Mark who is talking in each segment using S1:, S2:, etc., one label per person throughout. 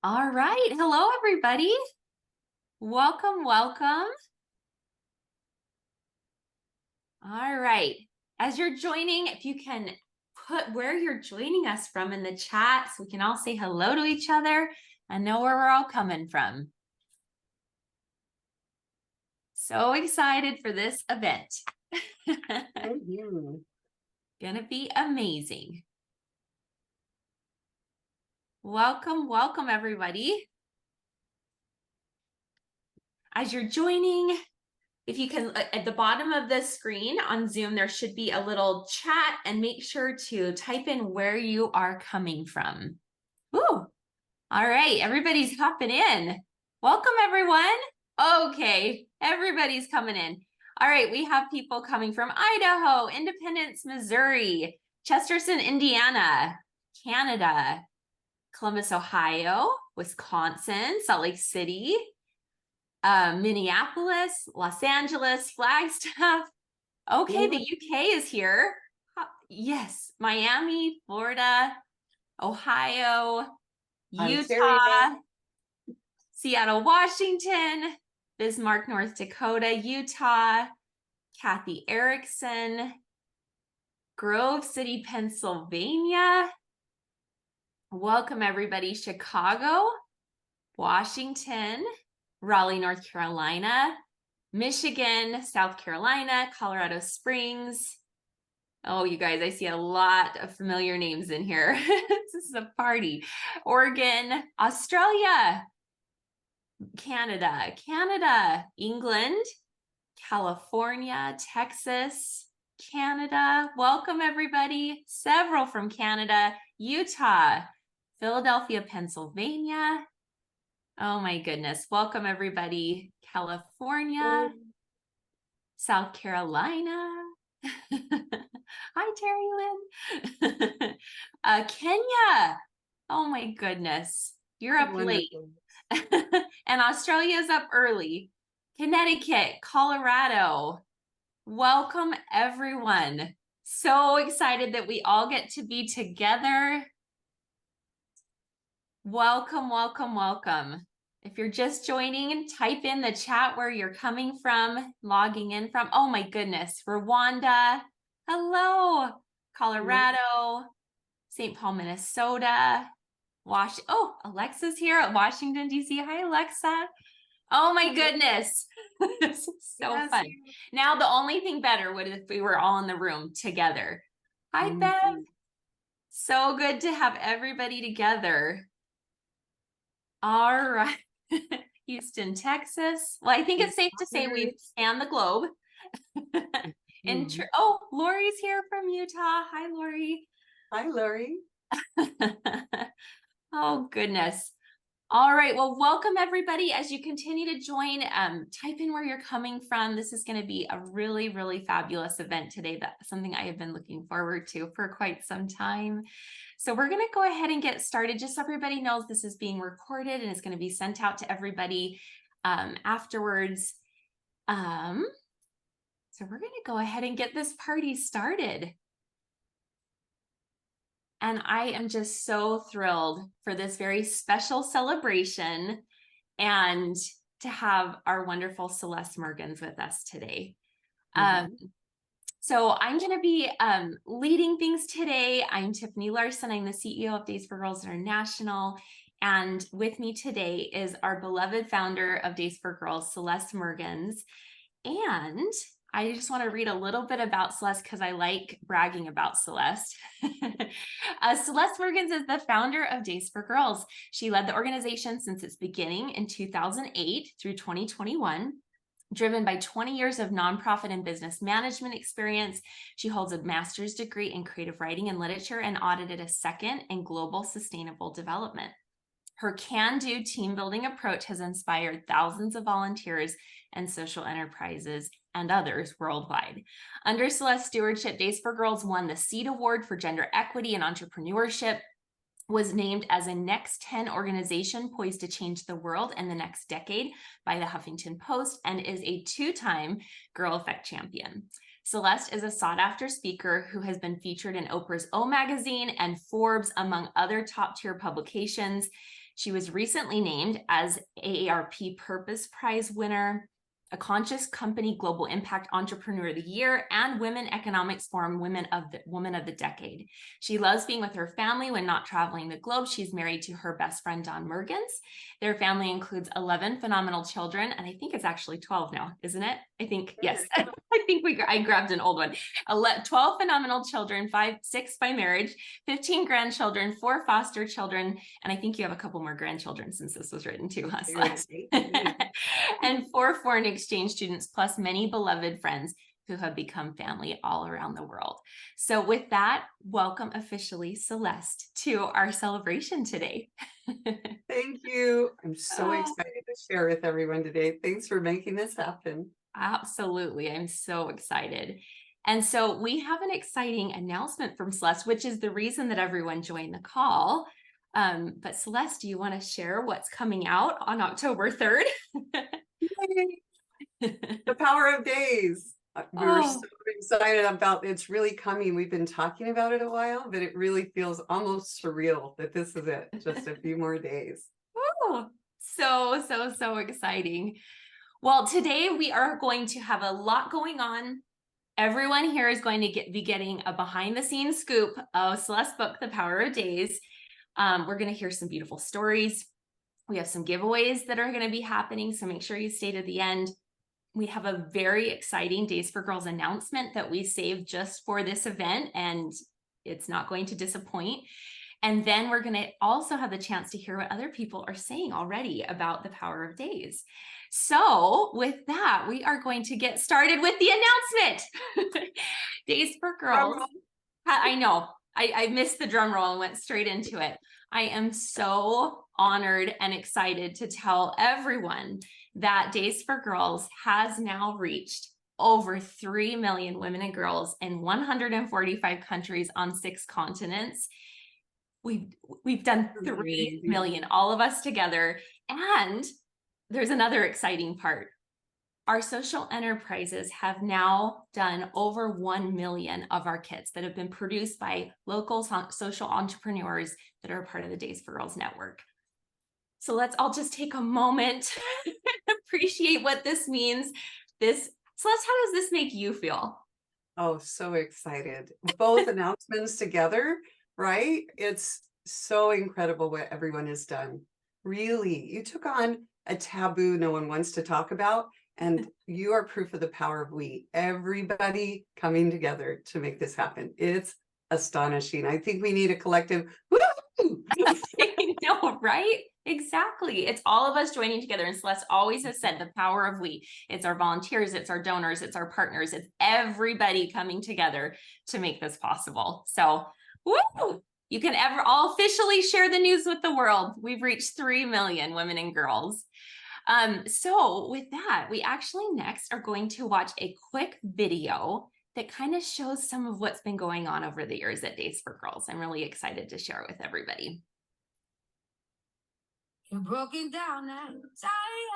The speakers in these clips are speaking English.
S1: All right. Hello, everybody. Welcome, welcome. All right. As you're joining, if you can put where you're joining us from in the chat so we can all say hello to each other and know where we're all coming from. So excited for this event. Gonna be amazing. Welcome, welcome, everybody. As you're joining, if you can, at the bottom of the screen on Zoom, there should be a little chat, and make sure to type in where you are coming from. Woo! All right, everybody's hopping in. Welcome, everyone. Okay, everybody's coming in. All right, we have people coming from Idaho, Independence, Missouri, Chesterton, Indiana, Canada, Columbus, Ohio, Wisconsin, Salt Lake City, Minneapolis, Los Angeles, Flagstaff. Okay, the UK is here. Yes, Miami, Florida, Ohio, Utah, Seattle, Washington, Bismarck, North Dakota, Utah, Kathy Erickson, Grove City, Pennsylvania. Welcome, everybody. Chicago, Washington, Raleigh, North Carolina, Michigan, South Carolina, Colorado Springs. Oh, you guys, I see a lot of familiar names in here. This is a party. Oregon, Australia, Canada, England, California, Texas, Canada. Welcome, everybody. Several from Canada, Utah, Philadelphia, Pennsylvania. Oh my goodness. Welcome, everybody. California, South Carolina. Hi, Terry Lynn. Kenya. Oh my goodness. You're up late. And Australia's up early. Connecticut, Colorado. Welcome, everyone. So excited that we all get to be together. Welcome, welcome, welcome. If you're just joining, type in the chat where you're coming from, logging in from. Oh my goodness, Rwanda. Hello, Colorado, St. Paul, Minnesota, oh, Alexa's here at Washington, D.C. Hi, Alexa. Oh my goodness. This is so fun. Now, the only thing better would if we were all in the room together. Hi, Bev. So good to have everybody together. All right. Houston, Texas. Well, I think it's safe to say we've scanned the globe. Oh, Lori's here from Utah. Hi, Lori.
S2: Hi, Lori.
S1: Oh, goodness. All right. Well, welcome, everybody. As you continue to join, type in where you're coming from. This is going to be a really, really fabulous event today. That's something I have been looking forward to for quite some time. So we're going to go ahead and get started. Just so everybody knows, this is being recorded and it's going to be sent out to everybody afterwards. So we're going to go ahead and get this party started. And I am just so thrilled for this very special celebration and to have our wonderful Celeste Mergens with us today. So I'm going to be leading things today. I'm Tiffany Larson. I'm the CEO of Days for Girls International. And with me today is our beloved founder of Days for Girls, Celeste Mergens. And I just want to read a little bit about Celeste because I like bragging about Celeste. Celeste Mergens is the founder of Days for Girls. She led the organization since its beginning in 2008 through 2021. Driven by 20 years of nonprofit and business management experience, she holds a master's degree in creative writing and literature and audited a second in global sustainable development. Her can-do team building approach has inspired thousands of volunteers and social enterprises and others worldwide. Under Celeste's stewardship, Days for Girls won the Seed Award for Gender Equity and Entrepreneurship, was named as a Next 10 organization poised to change the world in the next decade by the Huffington Post, and is a two-time Girl Effect champion. Celeste is a sought-after speaker who has been featured in Oprah's O Magazine and Forbes, among other top-tier publications. She was recently named as AARP Purpose Prize winner, a Conscious Company Global Impact Entrepreneur of the Year, and Women Economics Forum Woman of the Decade. She loves being with her family when not traveling the globe. She's married to her best friend, Dawn Mergens. Their family includes 11 phenomenal children, and I think it's actually 12 now, isn't it? I think, yes. I think I grabbed an old one. 12 phenomenal children, 6 by marriage, 15 grandchildren, 4 foster children, and I think you have a couple more grandchildren since this was written too, huh, Celeste? And 4 foreign exchange students, plus many beloved friends who have become family all around the world. So with that, welcome officially, Celeste, to our celebration today.
S2: Thank you. I'm so excited to share with everyone today. Thanks for making this happen.
S1: Absolutely. I'm so excited. And so we have an exciting announcement from Celeste, which is the reason that everyone joined the call. But Celeste, do you want to share what's coming out on October 3rd?
S2: The Power of Days. We're so excited about it's really coming. We've been talking about it a while, but it really feels almost surreal that this is it. Just a few more days.
S1: Oh, so exciting. Well, today we are going to have a lot going on. Everyone here is going to be getting a behind the scenes scoop of Celeste's book, The Power of Days. We're going to hear some beautiful stories. We have some giveaways that are going to be happening, so make sure you stay to the end. We have a very exciting Days for Girls announcement that we saved just for this event, and it's not going to disappoint. And then we're going to also have the chance to hear what other people are saying already about the Power of Days. So with that, we are going to get started with the announcement. Days for Girls. I know, I missed the drum roll and went straight into it. I am so honored and excited to tell everyone that Days for Girls has now reached over 3 million women and girls in 145 countries on 6 continents. We've done 3 million, all of us together. And there's another exciting part. Our social enterprises have now done over 1 million of our kits that have been produced by local social entrepreneurs that are part of the Days for Girls network. So let's all just take a moment and appreciate what this means. Celeste, how does this make you feel?
S2: Oh, so excited. Both announcements together, right? It's so incredible what everyone has done. Really, you took on a taboo no one wants to talk about, and you are proof of the power of we. Everybody coming together to make this happen. It's astonishing. I think we need a collective woo!
S1: I know, right? Exactly. It's all of us joining together. And Celeste always has said the power of we. It's our volunteers, it's our donors, it's our partners, it's everybody coming together to make this possible. So, woo! You can all officially share the news with the world. We've reached 3 million women and girls. So with that, we actually next are going to watch a quick video that kind of shows some of what's been going on over the years at Days for Girls. I'm really excited to share it with everybody.
S3: You're broken down and tired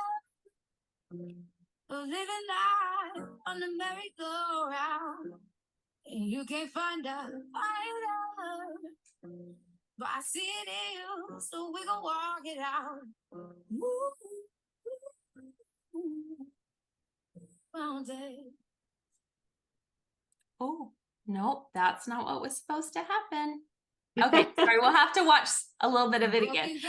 S3: of living life on the merry-go-round. And you can't find a fighter, but I see it in you, so we gon' walk it out.
S1: Oh, no, that's not what was supposed to happen. Okay, sorry, we'll have to watch a little bit of it again.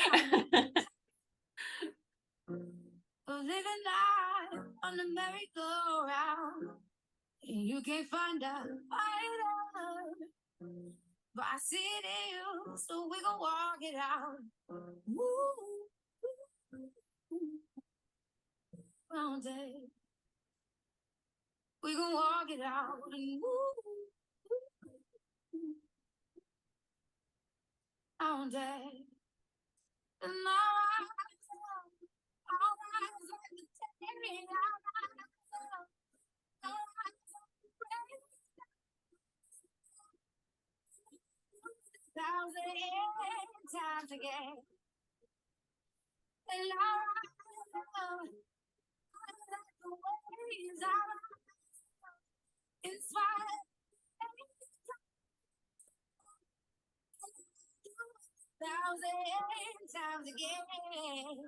S3: Living life on the merry-go-round. And you can't find a fighter, but I see it in you, so we gon' walk it out. Mountain, we gon' walk it out. Mountain, and I'll rise like the day, I'll rise up and praise. 1,000 times again. And I'll rise up like the waves, I'll rise up in spite of times again.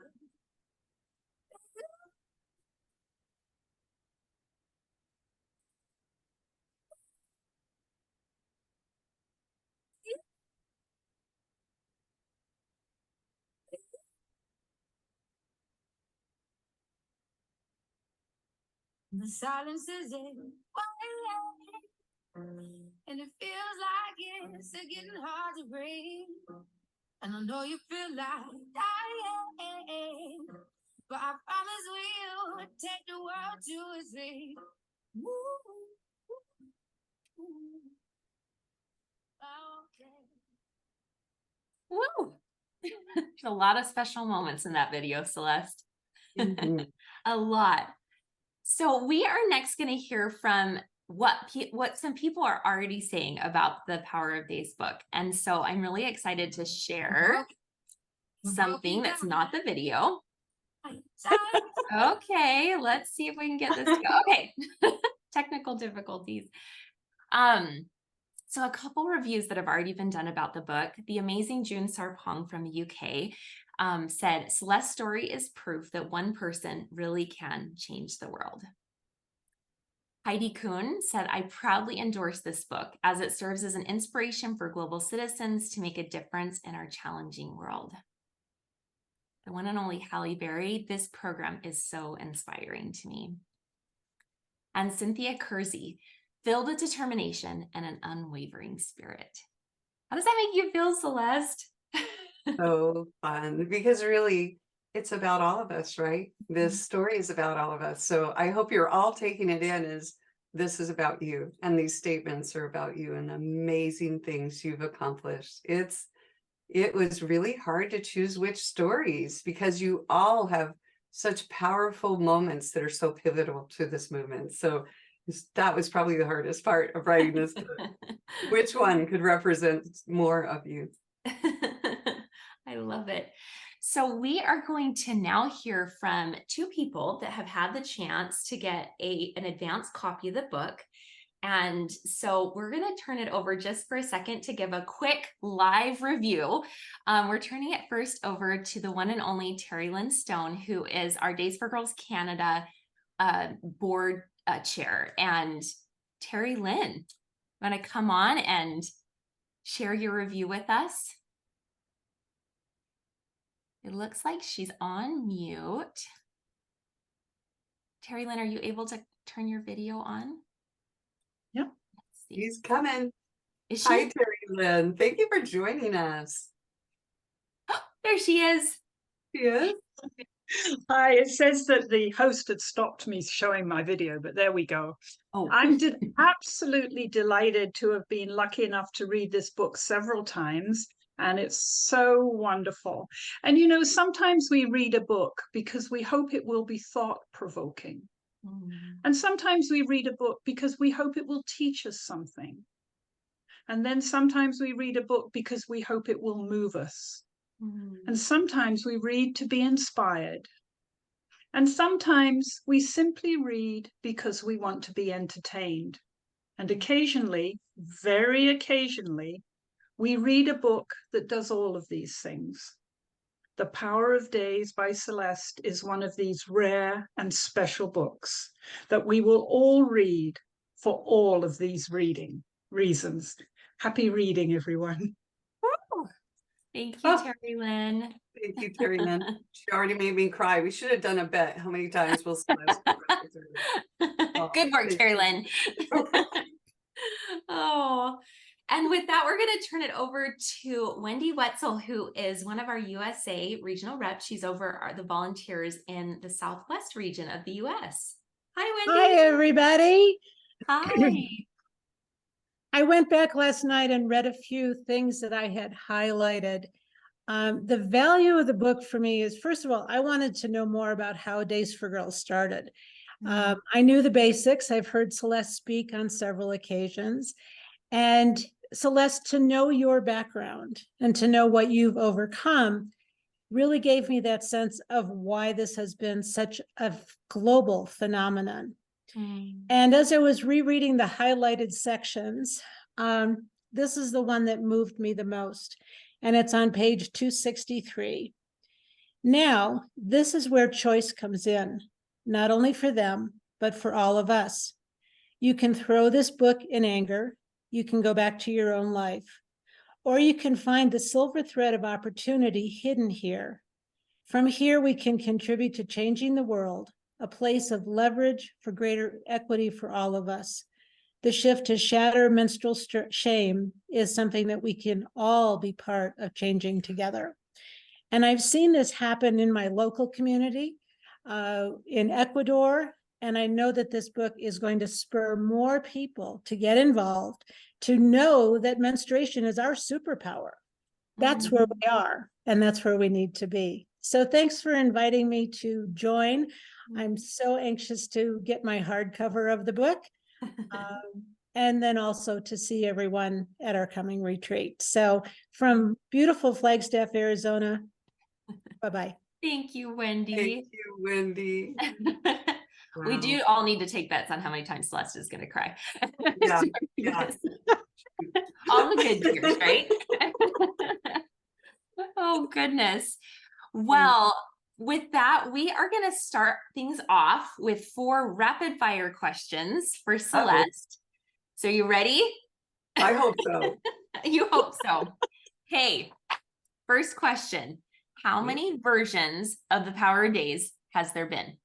S3: The silence is in quiet, and it feels like it's getting hard to breathe. And I know you feel like dying, but I promise we'll take the world to its feet. Okay.
S1: Woo! There's a lot of special moments in that video, Celeste.
S2: Mhm.
S1: A lot. So we are next going to hear from what some people are already saying about the Power of Days book. And so I'm really excited to share something that's not the video. Okay, let's see if we can get this to go. Okay. Technical difficulties. So a couple reviews that have already been done about the book. The amazing June Sarpong from the UK said, Celeste's story is proof that one person really can change the world. Heidi Kuhn said, I proudly endorse this book as it serves as an inspiration for global citizens to make a difference in our challenging world. The one and only Halle Berry, this program is so inspiring to me. And Cynthia Kersey, filled with determination and an unwavering spirit. How does that make you feel, Celeste?
S2: So fun, because really it's about all of us, right? This story is about all of us. So I hope you're all taking it in as this is about you, and these statements are about you and the amazing things you've accomplished. It was really hard to choose which stories, because you all have such powerful moments that are so pivotal to this movement. So that was probably the hardest part of writing this book. Which one could represent more of you?
S1: I love it. So we are going to now hear from two people that have had the chance to get an advanced copy of the book. And so we're going to turn it over just for a second to give a quick live review. We're turning it first over to the one and only Terry Lynn Stone, who is our Days for Girls Canada board chair. And Terry Lynn, want to come on and share your review with us? It looks like she's on mute. Terry Lynn, are you able to turn your video on?
S4: Yep.
S1: Let's see.
S2: He's coming.
S1: Is she?
S2: Hi, Terry Lynn. Thank you for joining us.
S1: There she is.
S2: She is.
S4: Hi, it says that the host had stopped me showing my video, but there we go.
S1: Oh,
S4: I'm absolutely delighted to have been lucky enough to read this book several times, and it's so wonderful. And you know, sometimes we read a book because we hope it will be thought-provoking. And sometimes we read a book because we hope it will teach us something. And then sometimes we read a book because we hope it will move us. And sometimes we read to be inspired. And sometimes we simply read because we want to be entertained. And occasionally, very occasionally, we read a book that does all of these things. The Power of Days by Celeste is one of these rare and special books that we will all read for all of these reasons. Happy reading, everyone.
S1: thank you, Terry Lynn.
S2: Thank you, Terry Lynn. She already made me cry. We should have done a bet. How many times will Celeste cry?
S1: Good work, Terry Lynn. Oh, and with that, we're going to turn it over to Wendy Wetzel, who is one of our USA regional reps. She's over the volunteers in the Southwest region of the US. Hi, Wendy.
S5: Hi, everybody.
S1: Hi.
S5: I went back last night and read a few things that I had highlighted. The value of the book for me is, first of all, I wanted to know more about how Days for Girls started. I knew the basics. I've heard Celeste speak on several occasions. And Celeste, to know your background and to know what you've overcome really gave me that sense of why this has been such a global phenomenon. And as I was rereading the highlighted sections, this is the one that moved me the most, and it's on page 263. Now, this is where choice comes in, not only for them, but for all of us. You can throw this book in anger, you can go back to your own life, or you can find the silver thread of opportunity hidden here. From here, we can contribute to changing the world, a place of leverage for greater equity for all of us. The shift to shatter menstrual shame is something that we can all be part of changing together. And I've seen this happen in my local community, in Ecuador, and I know that this book is going to spur more people to get involved, to know that menstruation is our superpower. That's where we are, and that's where we need to be. So thanks for inviting me to join. I'm so anxious to get my hardcover of the book, and then also to see everyone at our coming retreat. So from beautiful Flagstaff, Arizona, bye-bye.
S1: Thank you, Wendy.
S2: Thank you, Wendy.
S1: We
S2: Wow.
S1: do all need to take bets on how many times Celeste is going to cry.
S2: Yeah,
S1: during
S2: yeah.
S1: this. All the good tears, right? Oh, goodness. Well, with that, we are going to start things off with 4 rapid fire questions for Celeste. So you ready?
S2: I hope so.
S1: You hope so. Hey, first question. How
S2: Okay.
S1: many versions of the Power of Days has there been?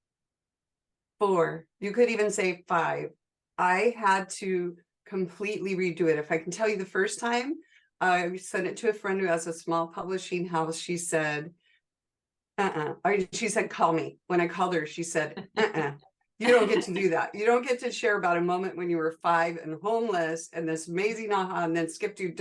S2: 4. You could even say 5. I had to completely redo it. If I can tell you, the first time I sent it to a friend who has a small publishing house, she said, she said, call me. When I called her, she said, you don't get to do that. You don't get to share about a moment when you were 5 and homeless and this amazing aha, and then skip to ...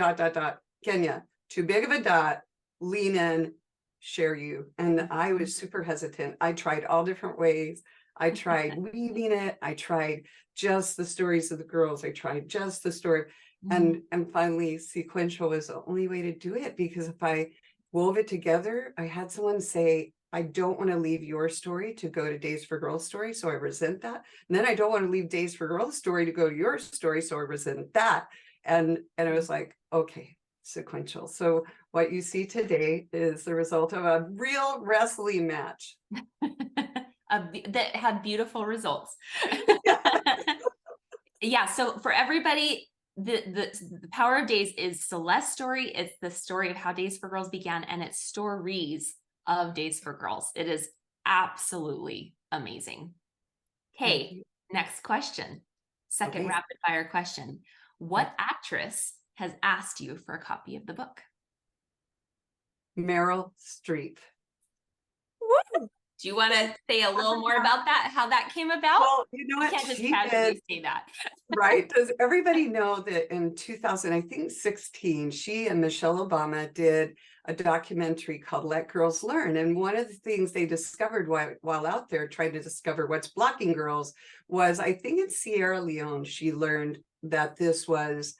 S2: Kenya, too big of a dot, lean in, share you. And I was super hesitant. I tried all different ways. I tried weaving it. I tried just the stories of the girls. I tried just the story. And finally, sequential was the only way to do it, because if I wove it together, I had someone say, I don't want to leave your story to go to Days for Girls story, so I resent that. And then I don't want to leave Days for Girls story to go to your story, so I resent that. And I was like, okay, sequential. So what you see today is the result of a real wrestling match.
S1: That had beautiful results. Yeah, so for everybody, the Power of Days is Celeste's story. It's the story of how Days for Girls began, and it's stories of Days for Girls. It is absolutely amazing. Okay, next question. Second rapid fire question. What actress has asked you for a copy of the book?
S2: Meryl Streep.
S1: Woo! Do you want to say a little more about that, how that came about?
S2: Well, you know what?
S1: You can't just
S2: She
S1: casually
S2: did,
S1: say that.
S2: right? Does everybody know that in 2016, she and Michelle Obama did a documentary called Let Girls Learn. And one of the things they discovered while out there trying to discover what's blocking girls was, I think in Sierra Leone, she learned that this was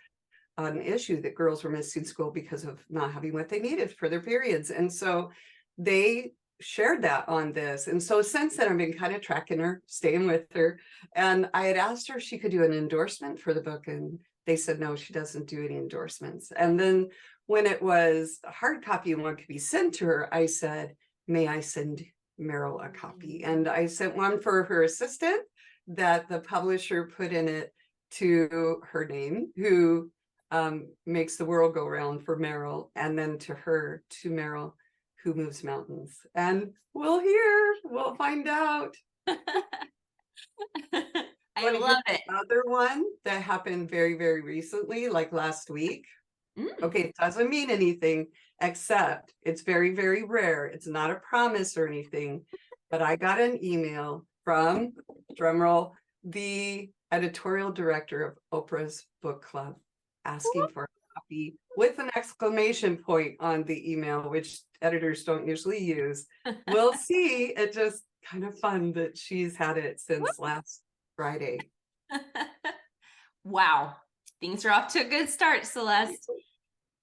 S2: an issue, that girls were missing school because of not having what they needed for their periods. And so they shared that on this. And so since then, I've been kind of tracking her, staying with her. And I had asked her if she could do an endorsement for the book. And they said, no, she doesn't do any endorsements. And then when it was a hard copy and one could be sent to her, I said, may I send Meryl a copy? And I sent one for her assistant that the publisher put in it to her name, who makes the world go round for Meryl, and then to her, to Meryl, who moves mountains. And we'll find out.
S1: I love it.
S2: Another one that happened very, very recently, like last week. Okay, it doesn't mean anything, except it's very, very rare. It's not a promise or anything, but I got an email from, drumroll, the editorial director of Oprah's book club, asking for a copy with an exclamation point on the email, which editors don't usually use. We'll see. It's just kind of fun that she's had it since last Friday.
S1: Wow. Things are off to a good start, Celeste.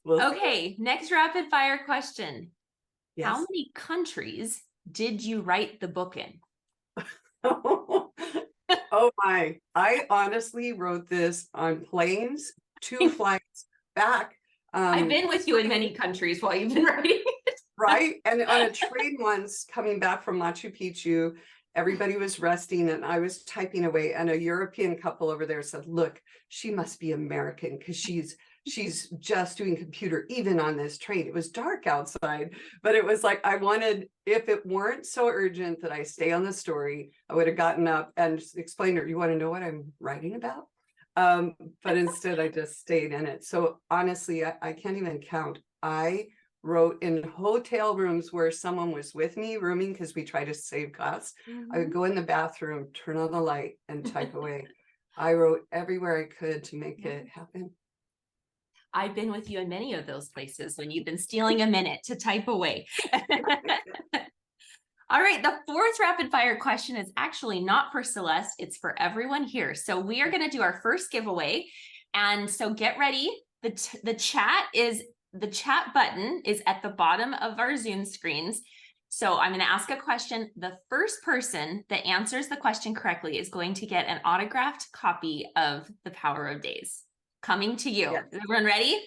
S1: Okay, next rapid fire question.
S2: Yes.
S1: How many countries did you write the book in?
S2: Oh my, I honestly wrote this on planes, 2 flights, back.
S1: I've been with you in many countries while you've been writing.
S2: Right. And on a train once coming back from Machu Picchu, everybody was resting and I was typing away. And a European couple over there said, look, she must be American because she's just doing computer even on this train. It was dark outside, but it was like I wanted, if it weren't so urgent that I stay on the story, I would have gotten up and explained to her, you want to know what I'm writing about? But instead I just stayed in it. So honestly, I can't even count. I wrote in hotel rooms where someone was with me rooming because we try to save costs. I would go in the bathroom, turn on the light and type away. I wrote everywhere I could to make it happen.
S1: I've been with you in many of those places when you've been stealing a minute to type away. All right, the fourth rapid fire question is actually not for Celeste, it's for everyone here. So we are going to do our first giveaway. And so get ready. The chat button is at the bottom of our Zoom screens. So I'm going to ask a question. The first person that answers the question correctly is going to get an autographed copy of The Power of Days. Coming to you.
S2: Yes.
S1: Is everyone ready?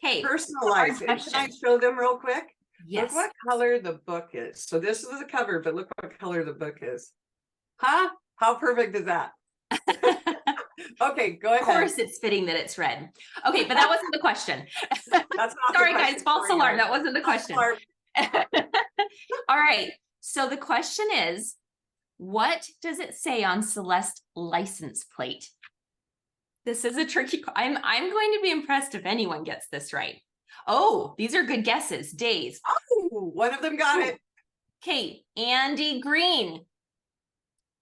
S1: Okay.
S2: Personalized. Can I show them real quick?
S1: Yes.
S2: Look what color the book is. So this is the cover, but look what color the book is. Huh? How perfect is that? Okay, go ahead.
S1: Of course, it's fitting that it's red. Okay, but that wasn't the question.
S2: That's not
S1: Sorry,
S2: the question.
S1: guys, false alarm. That wasn't the question.
S2: Alarm.
S1: All right. So the question is, what does it say on Celeste license plate? This is a tricky. I'm going to be impressed if anyone gets this right. Oh, these are good guesses. Days.
S2: Oh, one of them got it.
S1: Okay, Andy Green.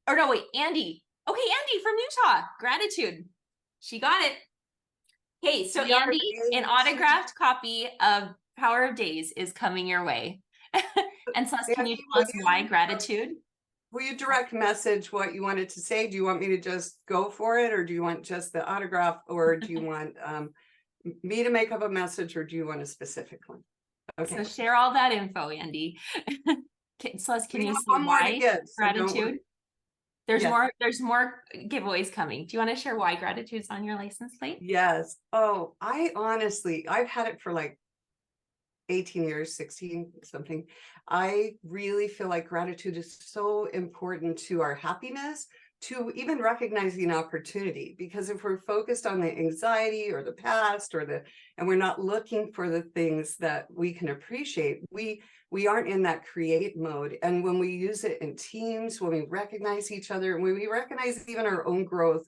S1: Or no, wait, Andy. Okay, Andy from Utah. Gratitude. She got it. Okay, so Andy, an autographed copy of Power of Days is coming your way. And Celeste, can you tell us why gratitude?
S2: Will you direct message what you wanted to say? Do you want me to just go for it, or do you want just the autograph, or do you want me to make up a message, or do you want a specific one? Okay.
S1: So share all that info, Andy. Celeste, can you say
S2: one more to
S1: why
S2: give, so
S1: gratitude? There's
S2: Yes.
S1: there's more giveaways coming. Do you want to share why gratitude's on your license plate?
S2: Yes. Oh, I've had it for like 18 years, 16 something. I really feel like gratitude is so important to our happiness, to even recognizing opportunity, because if we're focused on the anxiety or the past and we're not looking for the things that we can appreciate, we aren't in that create mode. And when we use it in teams, when we recognize each other, and when we recognize even our own growth,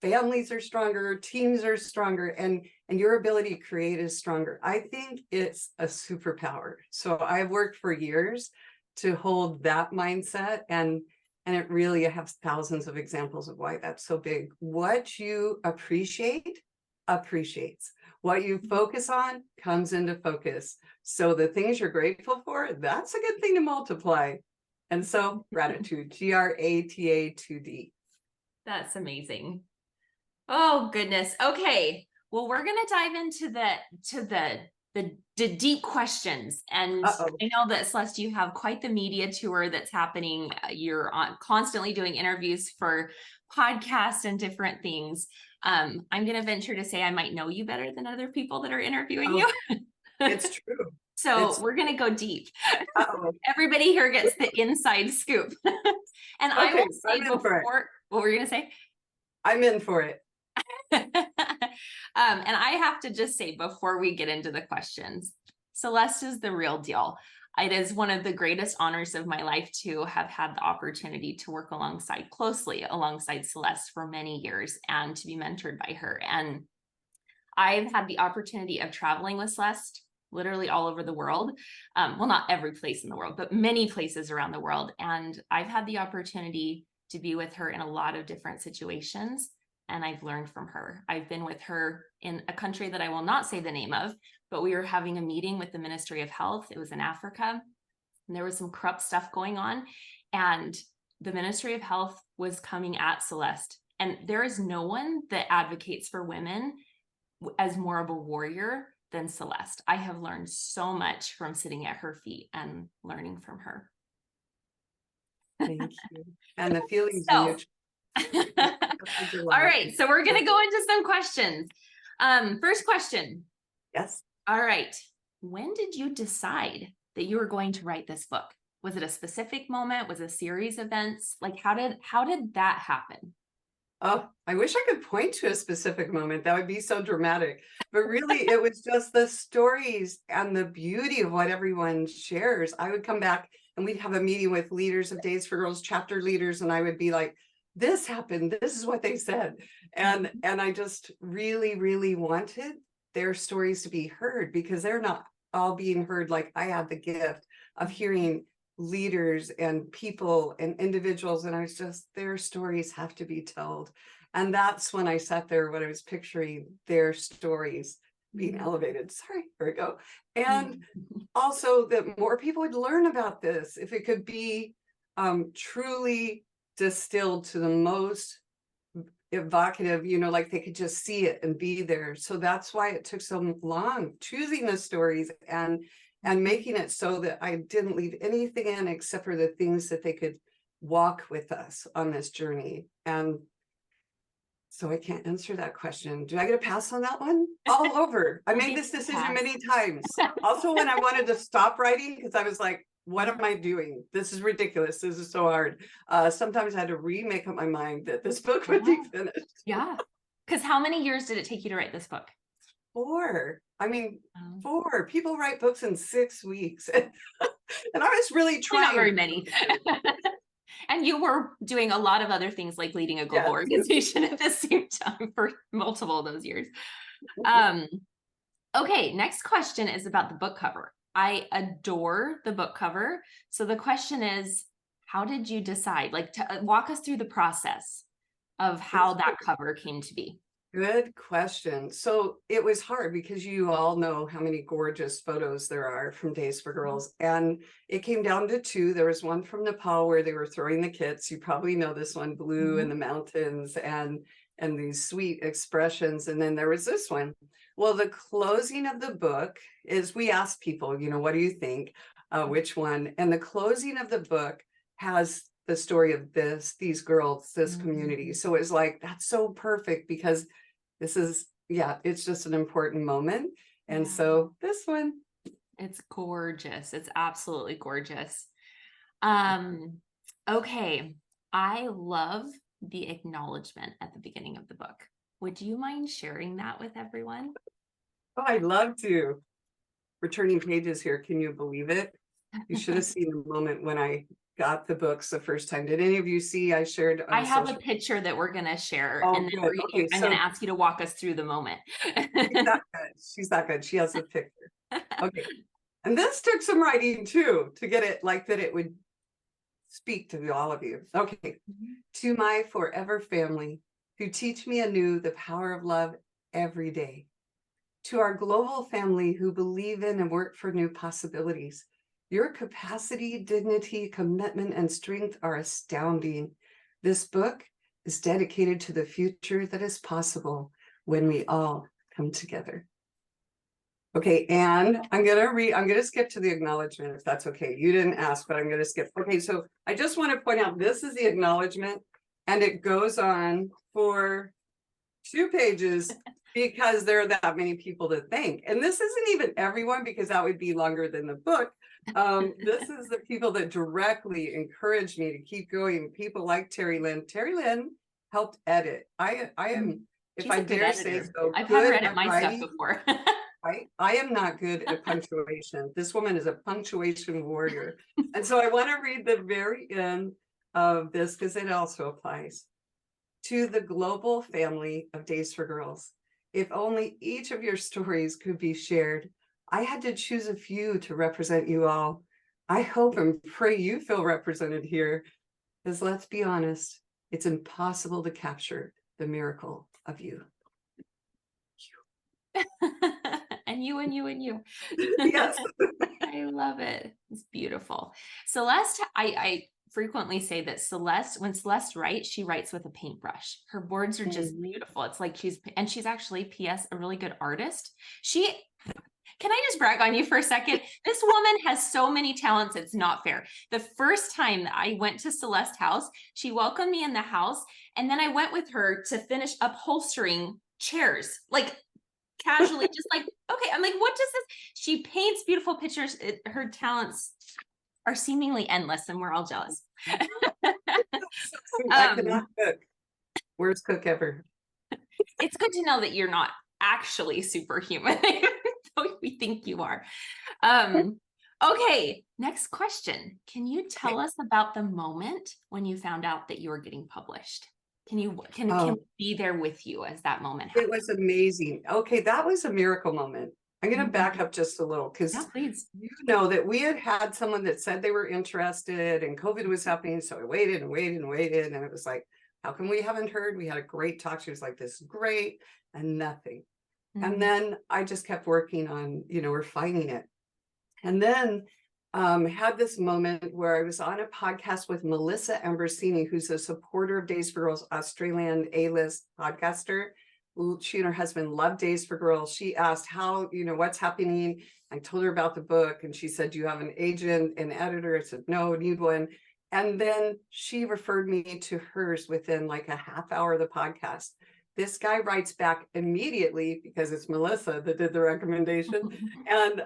S2: families are stronger, teams are stronger, and your ability to create is stronger. I think it's a superpower. So I've worked for years to hold that mindset, and it really, I have thousands of examples of why that's so big. What you appreciate appreciates. What you focus on comes into focus. So the things you're grateful for, that's a good thing to multiply. And so gratitude, GRATA2D.
S1: That's amazing. Oh goodness. Okay. Well, we're gonna dive into the deep questions, and I know that Celeste, you have quite the media tour that's happening. You're constantly doing interviews for podcasts and different things. I'm gonna venture to say I might know you better than other people that are interviewing you.
S2: It's true.
S1: So we're gonna go deep.
S2: Uh-oh.
S1: Everybody here gets the inside scoop. And
S2: Okay,
S1: I will say
S2: I'm in for it.
S1: before, what were you gonna say?
S2: I'm in for it.
S1: And I have to just say before we get into the questions, Celeste is the real deal. It is one of the greatest honors of my life to have had the opportunity to work closely alongside Celeste for many years and to be mentored by her. And I've had the opportunity of traveling with Celeste literally all over the world. Well, not every place in the world, but many places around the world. And I've had the opportunity to be with her in a lot of different situations. And I've learned from her. I've been with her in a country that I will not say the name of, but we were having a meeting with the Ministry of Health. It was in Africa, and there was some corrupt stuff going on. And the Ministry of Health was coming at Celeste. And there is no one that advocates for women as more of a warrior than Celeste. I have learned so much from sitting at her feet and learning from her.
S2: Thank you. And the feelings
S1: So,
S2: mutual.
S1: all right, so we're going to go into some questions. First question,
S2: Yes.
S1: All right. When did you decide that you were going to write this book? Was it a specific moment? Was it a series of events? Like how did that happen?
S2: Oh, I wish I could point to a specific moment. That would be so dramatic. But really, it was just the stories and the beauty of what everyone shares. I would come back and we'd have a meeting with leaders of Days for Girls, chapter leaders, and I would be like, this happened. This is what they said. And I just really, really wanted their stories to be heard because they're not all being heard like I had the gift of hearing leaders and people and individuals, and I was just, their stories have to be told. And that's when I sat there, when I was picturing their stories being elevated. Sorry, here we go. And also that more people would learn about this, if it could be truly distilled to the most evocative, like they could just see it and be there. So that's why it took so long choosing the stories and making it so that I didn't leave anything in except for the things that they could walk with us on this journey. And so I can't answer that question. Do I get a pass on that one? All over. I made this decision many times. Also, when I wanted to stop writing, because I was like, what am I doing? This is ridiculous. This is so hard. Sometimes I had to remake up my mind that this book would be finished.
S1: Yeah. Because how many years did it take you to write this book?
S2: 4. I mean, 4. People write books in 6 weeks. And I was really trying.
S1: Not very many. And you were doing a lot of other things like leading a global organization at the same time for multiple of those years. Okay, next question is about the book cover. I adore the book cover. So the question is, how did you decide? Like, to walk us through the process of how that cover came to be.
S2: Good question. So it was hard because you all know how many gorgeous photos there are from Days for Girls. And it came down to 2. There was one from Nepal where they were throwing the kits. You probably know this one, blue in the mountains and these sweet expressions. And then there was this one. Well, the closing of the book is, we asked people, what do you think? Which one? And the closing of the book has the story of these girls, this community. So it's like, that's so perfect because this is, it's just an important moment. And so this one.
S1: It's gorgeous. It's absolutely gorgeous. Okay. I love the acknowledgement at the beginning of the book. Would you mind sharing that with everyone?
S2: Oh, I'd love to. We're turning pages here. Can you believe it? You should have seen the moment when I got the books the first time. Did any of you see? I shared.
S1: I have a picture that we're going to share, and then I'm going to ask you to walk us through the moment.
S2: She's that good. She's that good. She has a picture. Okay. And this took some writing too, to get it like that it would speak to all of you. Okay. To my forever family who teach me anew the power of love every day. To our global family who believe in and work for new possibilities. Your capacity, dignity, commitment, and strength are astounding. This book is dedicated to the future that is possible when we all come together. Okay, and I'm gonna skip to the acknowledgement if that's okay. You didn't ask, but I'm gonna skip. Okay, so I just want to point out this is the acknowledgement, and it goes on for 2 pages because there are that many people to thank. And this isn't even everyone because that would be longer than the book. This is the people that directly encouraged me to keep going. People like Terry Lynn. Terry Lynn helped edit. I am, if I dare say so,
S1: I've had her edit my stuff before.
S2: I am not good at punctuation. This woman is a punctuation warrior. And so I want to read the very end of this because it also applies. To the global family of Days for Girls, if only each of your stories could be shared. I had to choose a few to represent you all. I hope and pray you feel represented here, because let's be honest, it's impossible to capture the miracle of you.
S1: And you and you and you.
S2: Yes.
S1: I love it. It's beautiful. Celeste, I frequently say that when Celeste writes, she writes with a paintbrush. Her words are just beautiful. It's like she's actually, P.S., a really good artist. Can I just brag on you for a second? This woman has so many talents, it's not fair. The first time that I went to Celeste's house, she welcomed me in the house, and then I went with her to finish upholstering chairs, like casually, just like, okay, I'm like, She paints beautiful pictures. Her talents are seemingly endless, and we're all jealous.
S2: I cannot cook. Worst cook ever.
S1: It's good to know that you're not actually superhuman, though we think you are. Okay, next question. Can you tell us about the moment when you found out that you were getting published? Can we be there with you as that moment happened?
S2: It was amazing. Okay, that was a miracle moment. I'm going to back up just a little because
S1: please.
S2: you know that we had someone that said they were interested and COVID was happening. So I waited and waited and waited. And it was like, how come we haven't heard? We had a great talk. She was like, this is great, and nothing. And then I just kept working on, refining it. And then had this moment where I was on a podcast with Melissa Ambrosini, who's a supporter of Days for Girls, Australian A-list podcaster. She and her husband love Days for Girls. She asked how, what's happening. I told her about the book and she said, do you have an agent, an editor? I said, no, need one. And then she referred me to hers within like a half hour of the podcast. This guy writes back immediately because it's Melissa that did the recommendation. And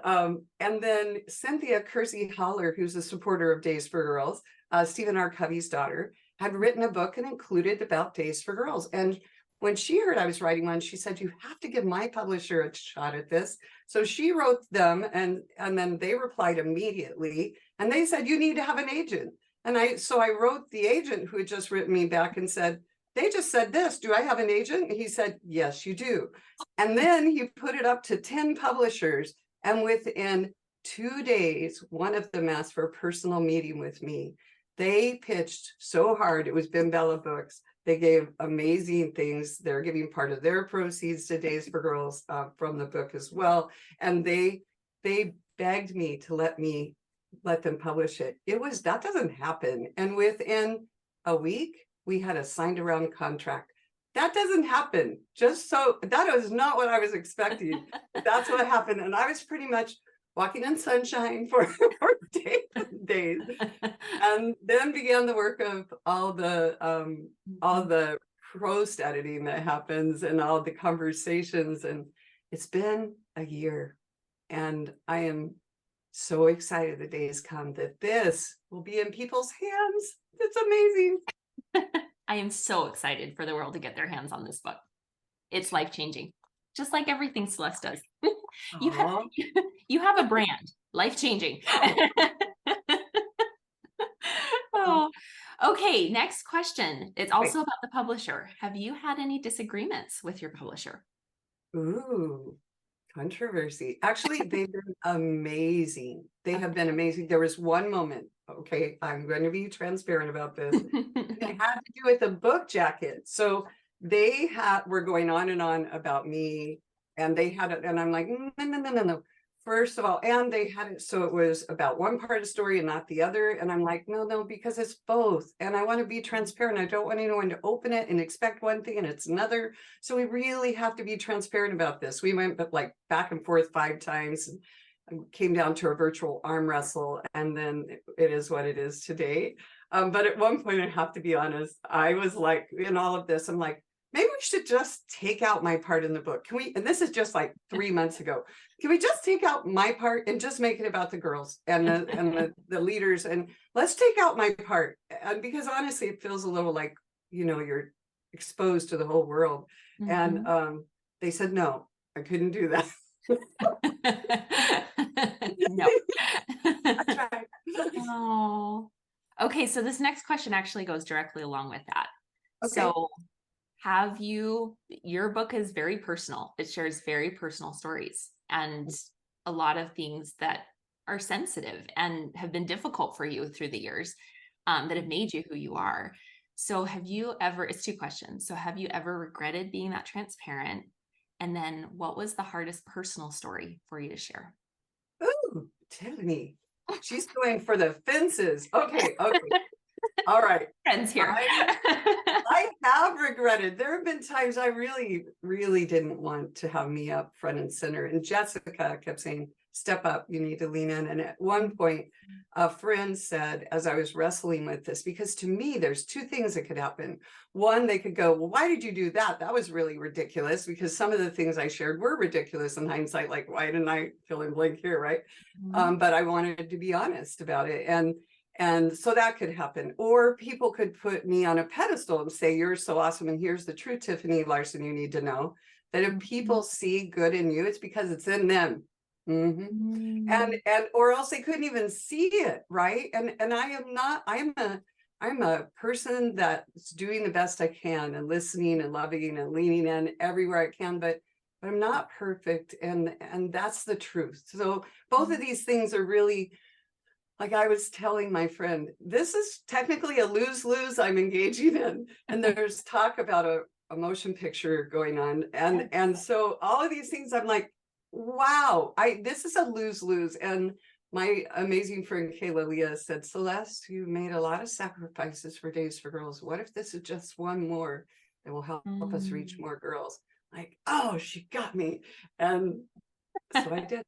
S2: then Cynthia Kersey Holler, who's a supporter of Days for Girls, Stephen R. Covey's daughter, had written a book and included about Days for Girls. And when she heard I was writing one, she said, you have to give my publisher a shot at this. So she wrote them and then they replied immediately. And they said, you need to have an agent. And so I wrote the agent who had just written me back and said, they just said this, do I have an agent? And he said, yes, you do. And then he put it up to 10 publishers. And within 2 days, one of them asked for a personal meeting with me. They pitched so hard. It was Bimbella Books. They gave amazing things. They're giving part of their proceeds to Days for Girls from the book as well. And they begged me to let them publish it. That doesn't happen. And within a week, we had a signed around contract. That doesn't happen. That was not what I was expecting. That's what happened. And I was pretty much walking in sunshine for days. And then began the work of all the post editing that happens and all the conversations. And it's been a year. And I am so excited the days come that this will be in people's hands. It's amazing.
S1: I am so excited for the world to get their hands on this book. It's life-changing, just like everything Celeste does. You have a brand, life-changing. Oh, okay, next question. It's also about the publisher. Have you had any disagreements with your publisher?
S2: Ooh, controversy. Actually, they've been amazing. They have been amazing. There was one moment. Okay, I'm going to be transparent about this. It had to do with the book jacket. So they were going on and on about me, and they had it, and I'm like, no. First of all, and they had it so it was about one part of the story and not the other. And I'm like, no, because it's both. And I want to be transparent. I don't want anyone to open it and expect one thing and it's another. So we really have to be transparent about this. We went like back and forth 5 times. And came down to a virtual arm wrestle, and then it is what it is today. But at one point, I have to be honest, I was like, in all of this, I'm like, maybe we should just take out my part in the book. Can we? And this is just like 3 months ago. Can we just take out my part and just make it about the girls and the leaders, and let's take out my part? And because honestly, it feels a little like, you're exposed to the whole world. And they said, no, I couldn't do that.
S1: No. Oh. Okay, so this next question actually goes directly along with that. Okay. So your book is very personal. It shares very personal stories and a lot of things that are sensitive and have been difficult for you through the years, that have made you who you are. So it's 2 questions. So have you ever regretted being that transparent? And then what was the hardest personal story for you to share?
S2: Ooh, Tiffany, she's going for the fences. Okay. All right.
S1: Friends here.
S2: I have regretted. There have been times I really, really didn't want to have me up front and center. And Jessica kept saying, step up, you need to lean in. And at one point, a friend said, as I was wrestling with this, because to me, there's two things that could happen. One, they could go, well, why did you do that? That was really ridiculous, because some of the things I shared were ridiculous in hindsight, like, why didn't I fill in blank here, right? But I wanted to be honest about it. And so that could happen. Or people could put me on a pedestal and say, you're so awesome. And here's the truth, Tiffany Larson, you need to know that if people see good in you, it's because it's in them. And or else they couldn't even see it, right? And I'm a person that's doing the best I can and listening and loving and leaning in everywhere I can, but I'm not perfect, and that's the truth. So both of these things are really, like I was telling my friend, this is technically a lose-lose I'm engaging in. And there's talk about a motion picture going on. And so all of these things, I'm like, wow, this is a lose-lose. And my amazing friend Kayla Leah said, Celeste, you made a lot of sacrifices for Days for Girls. What if this is just one more that will help us reach more girls? Like, oh, she got me. And so I did.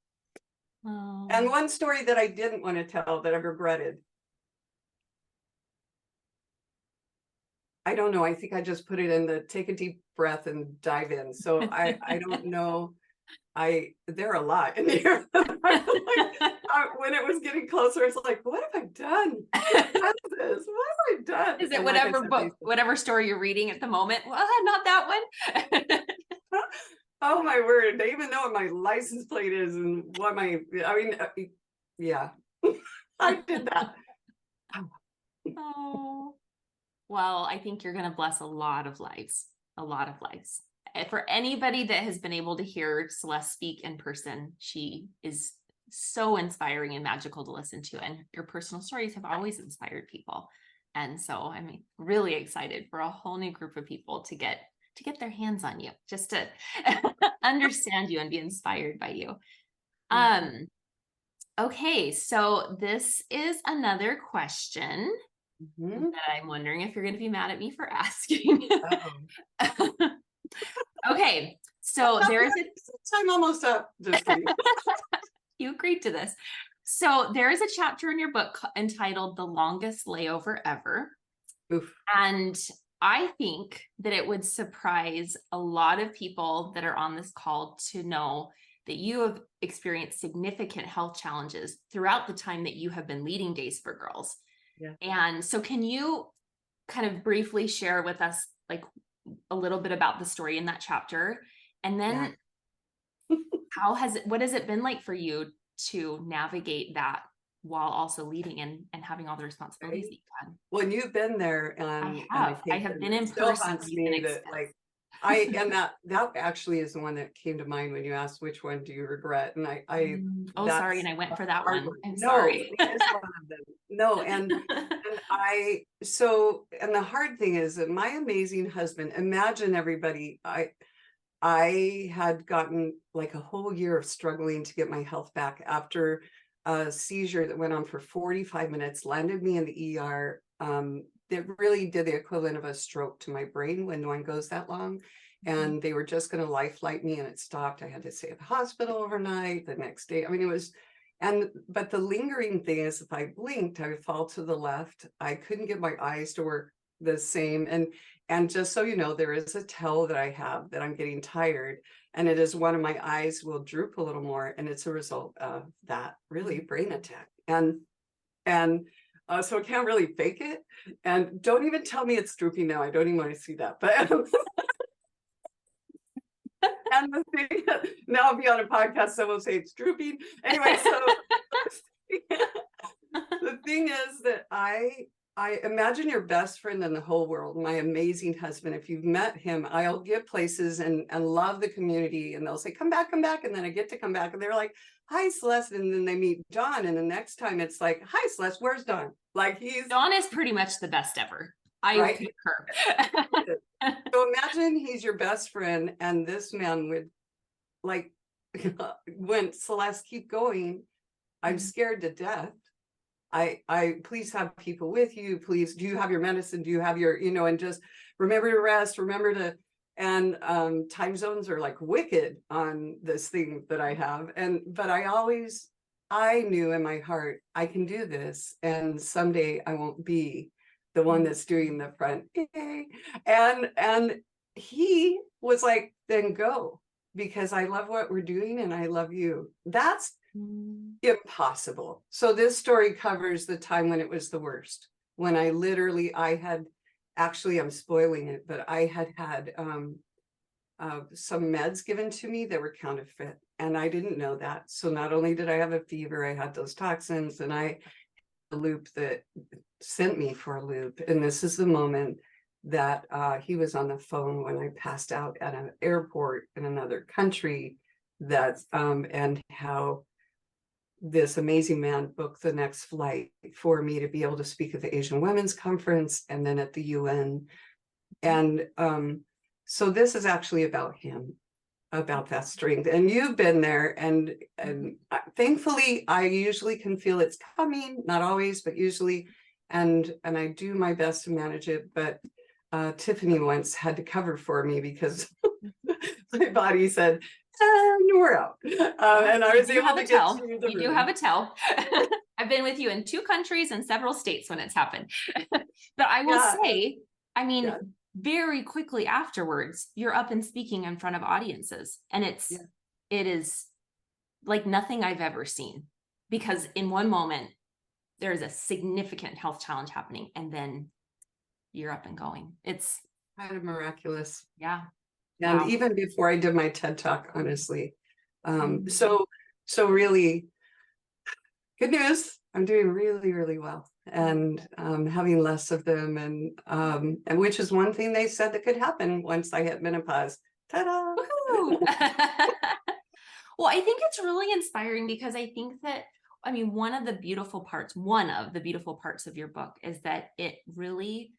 S2: And one story that I didn't want to tell that I regretted. I don't know. I think I just put it in the take a deep breath and dive in. So I don't know. There are a lot in here. When it was getting closer, it's like, what have I done? What is this? What have I done?
S1: Is it
S2: And
S1: whatever
S2: like
S1: book, whatever story you're reading at the moment? Well, not that one.
S2: Oh my word, they even know what my license plate is and what yeah, I did that.
S1: Oh, well, I think you're going to bless a lot of lives, a lot of lives. For anybody that has been able to hear Celeste speak in person, she is so inspiring and magical to listen to. And your personal stories have always inspired people. And so I'm really excited for a whole new group of people to get their hands on you, just to understand you and be inspired by you. Okay, so this is another question that I'm wondering if you're going to be mad at me for asking. Okay, so there is
S2: I'm almost up. Just kidding.
S1: You agreed to this. So there is a chapter in your book entitled "The Longest Layover Ever."
S2: Oof.
S1: And I think that it would surprise a lot of people that are on this call to know that you have experienced significant health challenges throughout the time that you have been leading Days for Girls.
S2: Yeah.
S1: And so can you kind of briefly share with us like a little bit about the story in that chapter? And then what has it been like for you to navigate that while also leading and having all the responsibilities that you've had?
S2: When you've been there, and
S1: I have been in
S2: still
S1: person.
S2: haunts me that, like, and that actually is the one that came to mind when you asked which one do you regret, and
S1: sorry, and I went for that one. I'm
S2: no,
S1: sorry.
S2: it is one of them. No, and the hard thing is that my amazing husband, imagine everybody, I had gotten like a whole year of struggling to get my health back after a seizure that went on for 45 minutes, landed me in the ER. It really did the equivalent of a stroke to my brain when one goes that long. And they were just going to life flight me, and it stopped. I had to stay at the hospital overnight the next day. I mean, it was, but the lingering thing is if I blinked, I would fall to the left. I couldn't get my eyes to work the same. And just so you know, there is a tell that I have that I'm getting tired, and it is one of my eyes will droop a little more, and it's a result of that really brain attack. So I can't really fake it. And don't even tell me it's drooping now. I don't even want to see that. But and the thing, now I'll be on a podcast, someone will say it's drooping. Anyway, so the thing is that I imagine your best friend in the whole world, my amazing husband. If you've met him, I'll get places and love the community, and they'll say, come back. And then I get to come back and they're like, hi, Celeste. And then they meet Don. And the next time it's like, hi, Celeste, where's Don? Like
S1: Don is pretty much the best ever. I concur.
S2: So imagine he's your best friend, and this man would like, when Celeste, keep going. I'm scared to death. I please have people with you. Please, do you have your medicine? Do you have your, and just remember to rest, remember to, and time zones are like wicked on this thing that I have. But I knew in my heart, I can do this. And someday I won't be the one that's doing the front. Yay. And he was like, then go, because I love what we're doing and I love you. That's impossible. So this story covers the time when it was the worst, when I had actually, I'm spoiling it, but I had some meds given to me that were counterfeit, and I didn't know that. So not only did I have a fever, I had those toxins, and I a loop that sent me for a loop. And this is the moment that he was on the phone when I passed out at an airport in another country, and how this amazing man booked the next flight for me to be able to speak at the Asian Women's Conference and then at the UN. And so this is actually about him, about that strength. And you've been there, and thankfully I usually can feel it's coming, not always, but usually, and I do my best to manage it. But Tiffany once had to cover for me because my body said, and we're out. And I was able to get through the room.
S1: You do have a tell. I've been with you in 2 countries and several states when it's happened. But I will say, I mean, very quickly afterwards, you're up and speaking in front of audiences. And it is like nothing I've ever seen, because in one moment, there's a significant health challenge happening, and then you're up and going. It's
S2: kind of miraculous.
S1: Yeah.
S2: And even before I did my TED Talk, honestly. So really good news. I'm doing really, really well, and having less of them, and which is one thing they said that could happen once I hit menopause. Ta-da!
S1: Well, I think it's really inspiring, because I think that, I mean, one of the beautiful parts of your book is that it really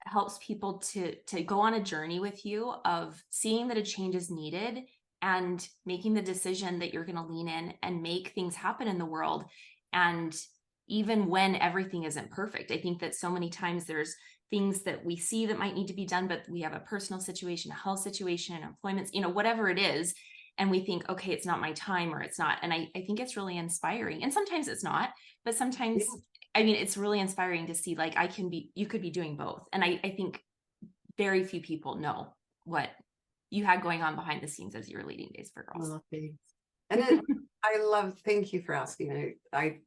S1: helps people to go on a journey with you of seeing that a change is needed and making the decision that you're going to lean in and make things happen in the world. And even when everything isn't perfect, I think that so many times there's things that we see that might need to be done, but we have a personal situation, a health situation, employment, whatever it is. And we think, okay, it's not my time, or it's not. And I think it's really inspiring. And sometimes it's not, but sometimes, I mean, it's really inspiring to see, like, you could be doing both. And I think very few people know what you had going on behind the scenes as you were leading Days for Girls.
S2: Oh, thanks. And thank you for asking.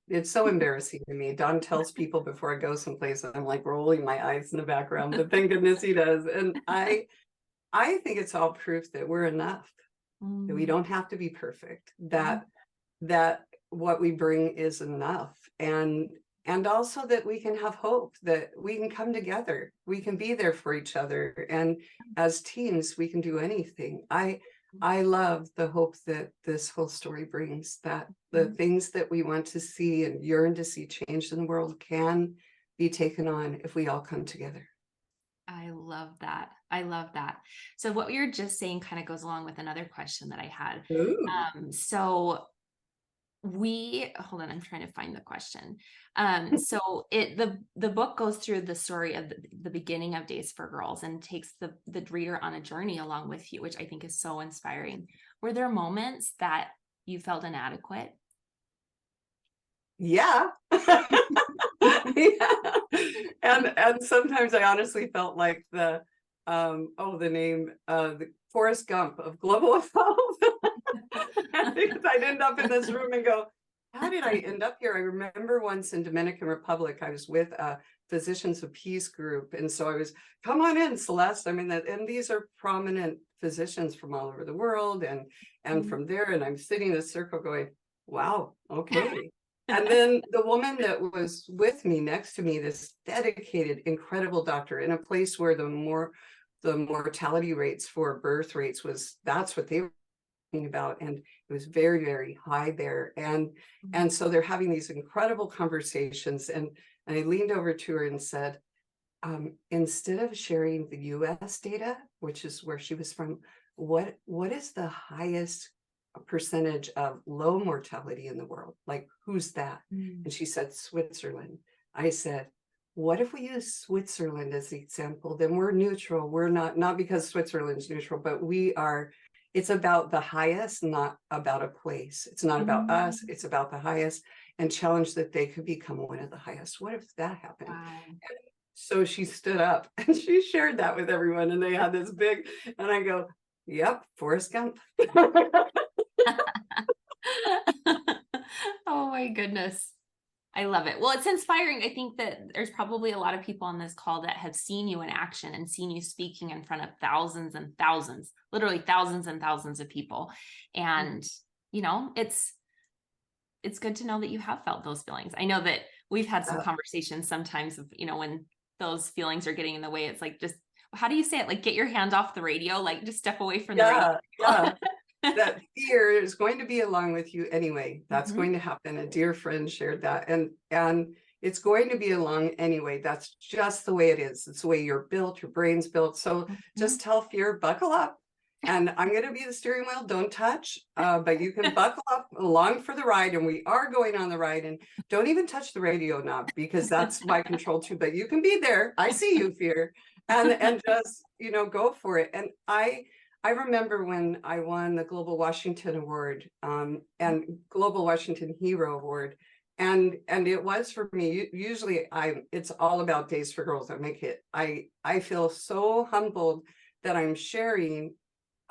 S2: It's so embarrassing to me. Don tells people before I go someplace, I'm like rolling my eyes in the background, but thank goodness he does. And I think it's all proof that we're enough, that we don't have to be perfect, that what we bring is enough. And also that we can have hope, that we can come together, we can be there for each other. And as teens, we can do anything. I love the hope that this whole story brings, that the things that we want to see and yearn to see changed in the world can be taken on if we all come together.
S1: I love that. So what you're just saying kind of goes along with another question that I had. So hold on, I'm trying to find the question. So the book goes through the story of the beginning of Days for Girls and takes the reader on a journey along with you, which I think is so inspiring. Were there moments that you felt inadequate?
S2: Yeah. And sometimes I honestly felt like the Forrest Gump of global health. Because I'd end up in this room and go, how did I end up here? I remember once in Dominican Republic, I was with a Physicians of Peace group. And so I was, come on in, Celeste. I mean, and these are prominent physicians from all over the world. And from there, and I'm sitting in a circle going, wow, okay. And then the woman that was with me, next to me, this dedicated, incredible doctor in a place where the mortality rates for birth rates that's what they were talking about. And it was very, very high there. And so they're having these incredible conversations. And I leaned over to her and said, instead of sharing the US data, which is where she was from, what is the highest percentage of low mortality in the world. Like, who's that?
S1: Mm.
S2: And she said, Switzerland. I said, what if we use Switzerland as the example? Then we're neutral. We're not because Switzerland's neutral, but we are, it's about the highest, not about a place. It's not about us, it's about the highest, and challenge that they could become one of the highest. What if that happened?
S1: Wow.
S2: So she stood up and she shared that with everyone, and they had this big, and I go, yep, Forrest Gump.
S1: Oh my goodness. I love it. Well, it's inspiring. I think that there's probably a lot of people on this call that have seen you in action and seen you speaking in front of thousands and thousands, literally thousands and thousands of people. And, you know, it's good to know that you have felt those feelings. I know that we've had some conversations sometimes of, you know, when those feelings are getting in the way, it's like, just, how do you say it? Like, get your hand off the radio, like just step away from the radio.
S2: Yeah. That fear is going to be along with you anyway. That's
S1: Mhm.
S2: going to happen. A dear friend shared that, and it's going to be along anyway. That's just the way it is. It's the way you're built, your brain's built. So just tell fear, buckle up, and I'm going to be the steering wheel. Don't touch, but you can buckle up along for the ride, and we are going on the ride. And don't even touch the radio knob, because that's my control too. But you can be there. I see you, fear, and just, you know, go for it. And I remember when I won the Global Washington Award, and Global Washington Hero Award, and it was for me. Usually, it's all about Days for Girls. I feel so humbled that I'm sharing.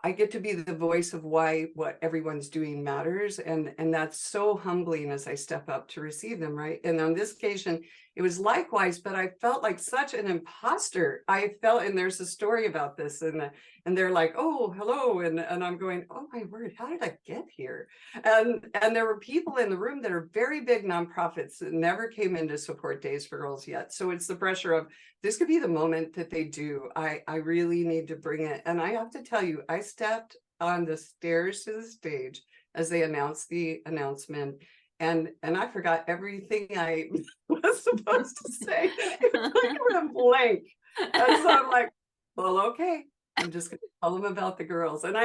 S2: I get to be the voice of why what everyone's doing matters, and that's so humbling as I step up to receive them, right? And on this occasion, it was likewise, but I felt like such an imposter. I felt, and there's a story about this, and they're like, oh, hello, and I'm going, oh my word, how did I get here? And there were people in the room that are very big nonprofits that never came in to support Days for Girls yet. So it's the pressure of, this could be the moment that they do. I really need to bring it. And I have to tell you, I stepped on the stairs to the stage as they announced the announcement, and I forgot everything I was supposed to say. It was like I went blank. And so I'm like, well, okay, I'm just gonna tell them about the girls. And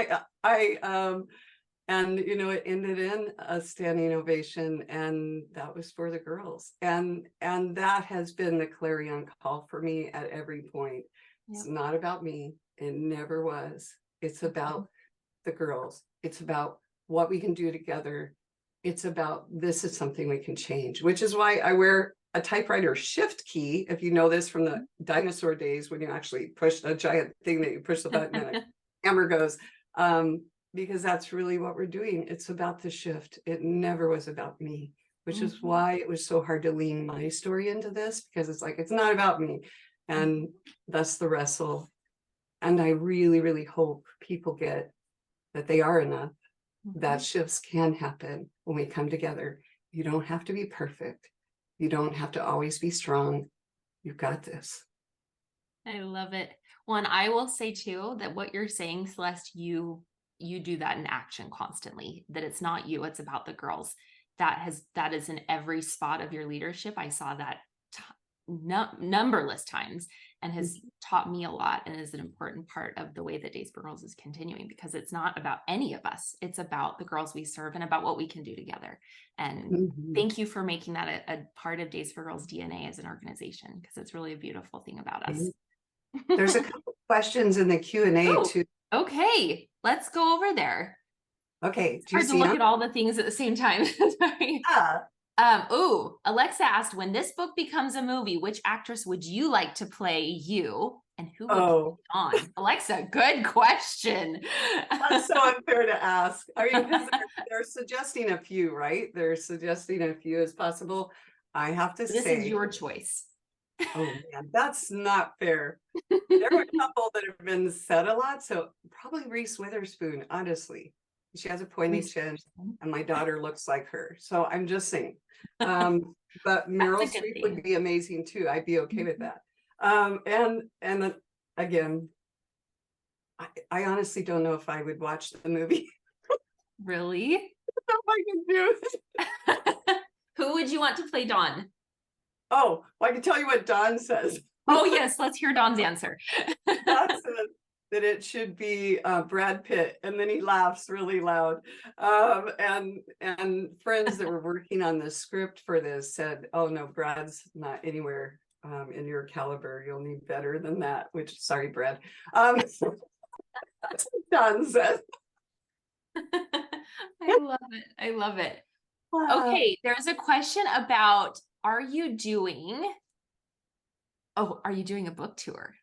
S2: and you know, it ended in a standing ovation, and that was for the girls. And that has been the clarion call for me at every point. It's not about me. It never was. It's about the girls. It's about what we can do together. It's about, this is something we can change, which is why I wear a typewriter shift key. If you know this from the dinosaur days, when you actually push a giant thing that you push the button and a hammer goes. Because that's really what we're doing. It's about the shift. It never was about me, which is why it was so hard to lean my story into this, because it's like, it's not about me. And thus the wrestle. And I really, really hope people get that they are enough, that shifts can happen when we come together. You don't have to be perfect. You don't have to always be strong. You've got this.
S1: I love it. Well, and I will say too, that what you're saying, Celeste, you do that in action constantly, that it's not you, it's about the girls. That is in every spot of your leadership. I saw that numberless times, and has taught me a lot, and is an important part of the way that Days for Girls is continuing, because it's not about any of us. It's about the girls we serve and about what we can do together. And thank you for making that a part of Days for Girls DNA as an organization, because it's really a beautiful thing about us.
S2: There's a couple questions in the Q&A too.
S1: Okay, let's go over there.
S2: Okay,
S1: It's hard to look at all the things at the same time. Sorry. Alexa asked, when this book becomes a movie, which actress would you like to play you, and who would play on? Alexa, good question.
S2: That's so unfair to ask. I mean, because they're suggesting a few, right? They're suggesting a few as possible. I have to say,
S1: this is your choice.
S2: Oh man, that's not fair. There are a couple that have been said a lot, so probably Reese Witherspoon, honestly. She has a pointy chin, and my daughter looks like her. So I'm just saying. But Meryl Streep would be amazing too. I'd be okay with that. And again, I honestly don't know if I would watch the movie.
S1: Really?
S2: I don't know if I can do it.
S1: Who would you want to play Dawn?
S2: Oh, well, I can tell you what Dawn says.
S1: Oh yes, let's hear Dawn's answer.
S2: Dawn says, that it should be Brad Pitt, and then he laughs really loud. And friends that were working on the script for this said, "Oh no, Brad's not anywhere in your caliber. You'll need better than that." Which, sorry, Brad. That's what Don said.
S1: I love it. I love it. Okay, there's a question about, are you doing a book tour?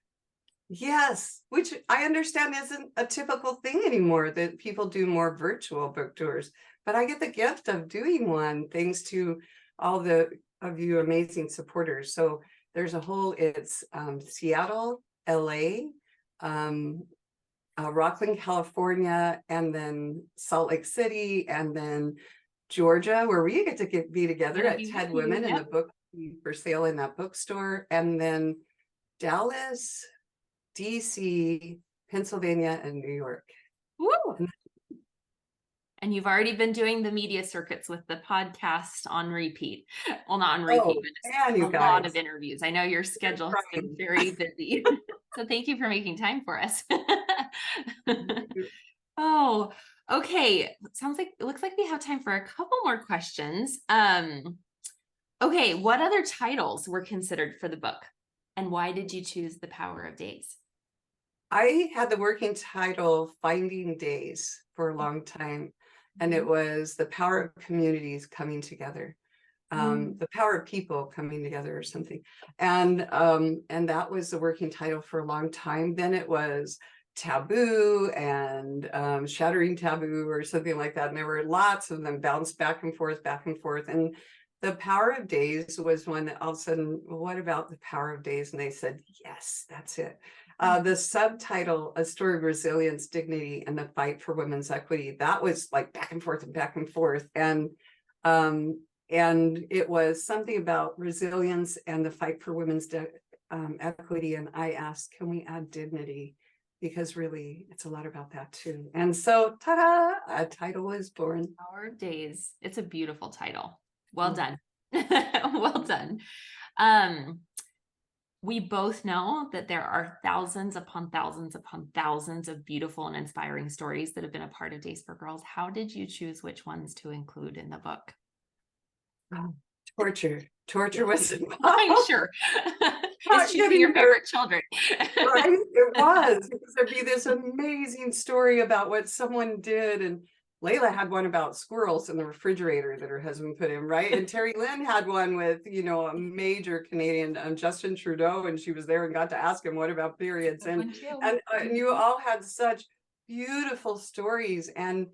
S2: Yes, which I understand isn't a typical thing anymore, that people do more virtual book tours. But I get the gift of doing one thanks to all of you amazing supporters. So there's it's Seattle, LA, Rockland, California, and then Salt Lake City, and then Georgia, where we get to be together at Ted Women in the book for sale in that bookstore, and then Dallas, DC, Pennsylvania, and New York.
S1: Woo! And you've already been doing the media circuits with the podcast on repeat. Well, not on repeat, but just a lot of interviews. I know your schedule has been very busy. So thank you for making time for us. Oh, okay. It looks like we have time for a couple more questions. Okay, what other titles were considered for the book? And why did you choose The Power of Days?
S2: I had the working title Finding Days for a long time, and it was the power of communities coming together, the power of people coming together or something. And that was the working title for a long time. Then it was Taboo and Shattering Taboo or something like that. And there were lots of them bounced back and forth. And The Power of Days was one that all of a sudden, well, what about The Power of Days? And they said, yes, that's it. The subtitle, A Story of Resilience, Dignity, and the Fight for Women's Equity, that was like back and forth and back and forth. And it was something about resilience and the fight for women's equity. And I asked, can we add dignity? Because really, it's a lot about that too. And so, ta-da, a title was born.
S1: Power of Days. It's a beautiful title. Well done. Well done. We both know that there are thousands upon thousands upon thousands of beautiful and inspiring stories that have been a part of Days for Girls. How did you choose which ones to include in the book?
S2: Torture was
S1: I'm sure. It's choosing your favorite children.
S2: Right? It was, because there'd be this amazing story about what someone did, and Layla had one about squirrels in the refrigerator that her husband put in, right? And Terry Lynn had one with, a major Canadian, Justin Trudeau, and she was there and got to ask him, what about periods? And you all had such beautiful stories, and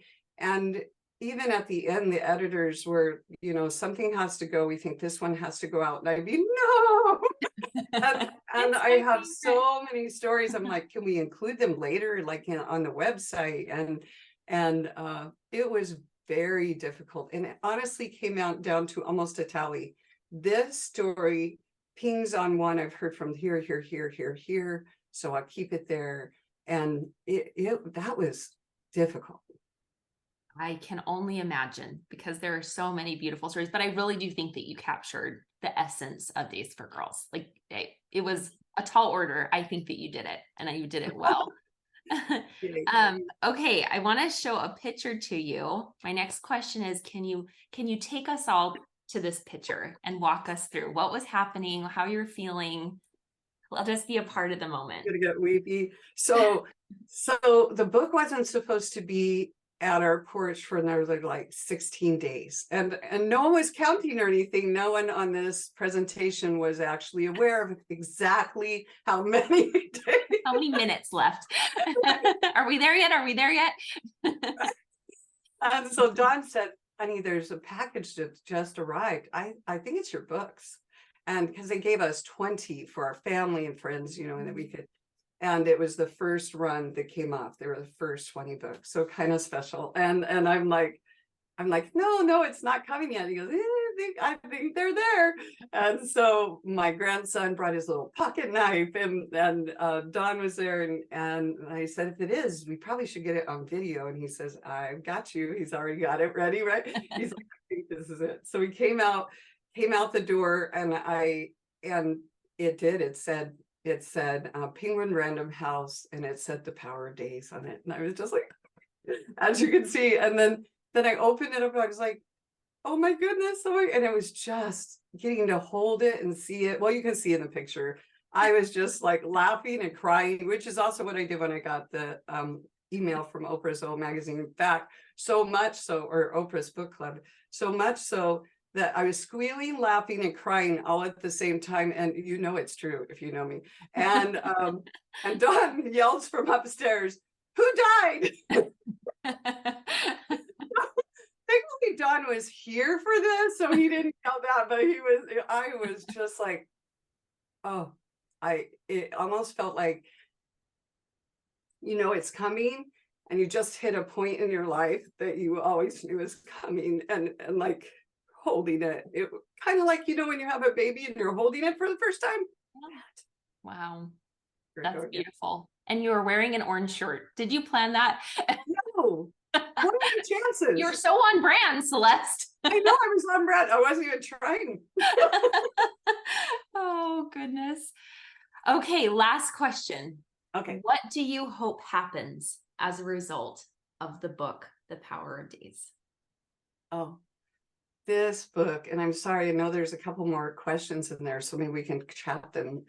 S2: even at the end, the editors were, something has to go. We think this one has to go out. And I'd be, no. and I have so many stories. I'm like, can we include them later, like on the website? And it was very difficult. And it honestly came down to almost a tally. This story pings on one I've heard from here. So I'll keep it there. And that was difficult.
S1: I can only imagine, because there are so many beautiful stories, but I really do think that you captured the essence of Days for Girls. Like it was a tall order. I think that you did it, and you did it well. Okay, I want to show a picture to you. My next question is, can you take us all to this picture and walk us through what was happening, how you're feeling? I'll just be a part of the moment.
S2: I'm gonna get weepy. So the book wasn't supposed to be at our porch for another like 16 days, and no one was counting or anything. No one on this presentation was actually aware of exactly how many days.
S1: How many minutes left? Are we there yet?
S2: And so Dawn said, honey, there's a package that just arrived. I think it's your books. And because they gave us 20 for our family and friends, and that we could. And it was the first run that came off. They were the first 20 books, so kind of special. And I'm like, no, it's not coming yet. He goes, I think they're there. And so my grandson brought his little pocket knife, and Don was there, and I said, if it is, we probably should get it on video. And he says, I've got you. He's already got it ready, right? He's like, I think this is it. So he came out the door, and it said it said Penguin Random House, and it said The Power of Days on it. And I was just like, as you can see, and then I opened it up and I was like, oh my goodness. And it was just getting to hold it and see it. Well, you can see in the picture, I was just like laughing and crying, which is also what I did when I got the email from Oprah's old magazine. In fact, so much so, or Oprah's book club, so much so that I was squealing, laughing, and crying all at the same time. And you know it's true if you know me. And Dawn yells from upstairs, "Who died?" Thankfully, Don was here for this, so he didn't yell that, but I was just like, oh, it almost felt like, it's coming, and you just hit a point in your life that you always knew was coming, and like holding it. It kind of like, when you have a baby and you're holding it for the first time.
S1: Wow. That's beautiful. And you were wearing an orange shirt. Did you plan that?
S2: No. What are the chances?
S1: You're so on brand, Celeste.
S2: I know, I was on brand. I wasn't even trying.
S1: Oh, goodness. Okay, last question.
S2: Okay.
S1: What do you hope happens as a result of the book, The Power of Days?
S2: Oh, this book, and I'm sorry, I know there's a couple more questions in there, so maybe we can chat them.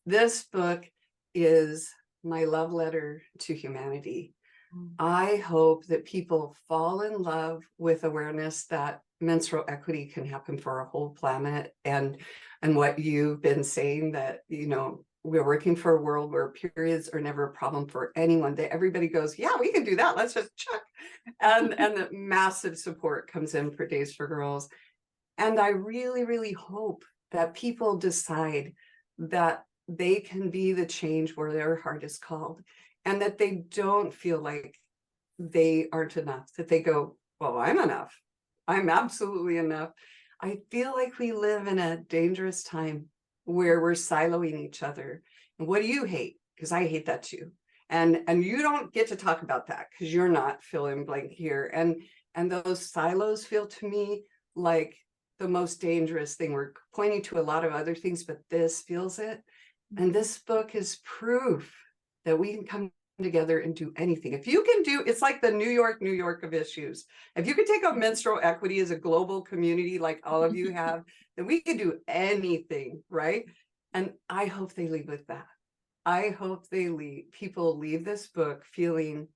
S2: This book is my love letter to humanity. I hope that people fall in love with awareness that menstrual equity can happen for a whole planet, and what you've been saying, that we're working for a world where periods are never a problem for anyone, that everybody goes, yeah, we can do that, let's just check, and the massive support comes in for Days for Girls. And I really, really hope that people decide that they can be the change where their heart is called, and that they don't feel like they aren't enough, that they go, well, I'm enough. I'm absolutely enough. I feel like we live in a dangerous time where we're siloing each other. And what do you hate? Because I hate that too. And you don't get to talk about that because you're not fill in blank here. And those silos feel to me like the most dangerous thing. We're pointing to a lot of other things, but this feels it. And this book is proof that we can come together and do anything. If you can do, it's like the New York of issues. If you could take up menstrual equity as a global community like all of you have, then we could do anything, right? And I hope they leave with that. I hope people leave this book feeling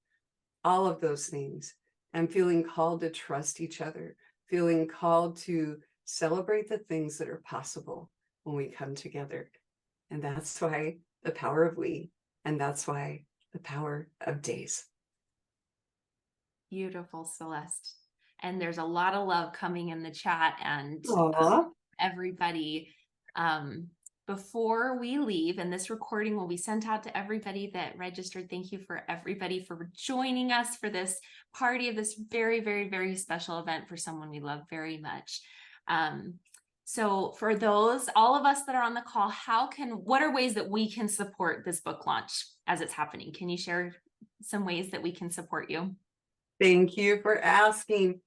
S2: all of those things, and feeling called to trust each other, feeling called to celebrate the things that are possible when we come together. And that's why the power of we, and that's why the power of days.
S1: Beautiful, Celeste. And there's a lot of love coming in the chat, and everybody. Before we leave, and this recording will be sent out to everybody that registered. Thank you for everybody for joining us for this party of this very, very, very special event for someone we love very much. So for all of us that are on the call, what are ways that we can support this book launch as it's happening? Can you share some ways that we can support you?
S2: Thank you for asking.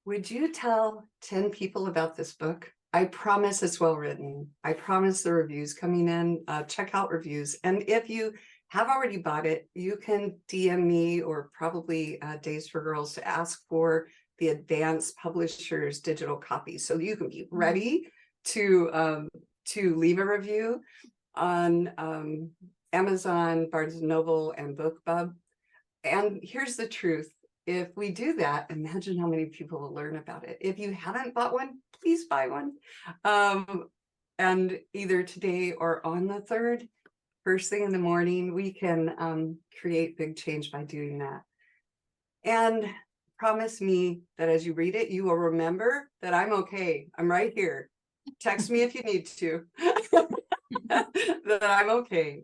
S2: Would you tell 10 people about this book? I promise it's well written. I promise the reviews coming in, check out reviews. And if you have already bought it, you can DM me, or probably Days for Girls, to ask for the advanced publisher's digital copy, so you can be ready to leave a review on Amazon, Barnes & Noble, and BookBub. And here's the truth. If we do that, imagine how many people will learn about it. If you haven't bought one, please buy one. And either today or on the 3rd, first thing in the morning, we can create big change by doing that. And promise me that as you read it, you will remember that I'm okay. I'm right here. Text me if you need to. That I'm okay.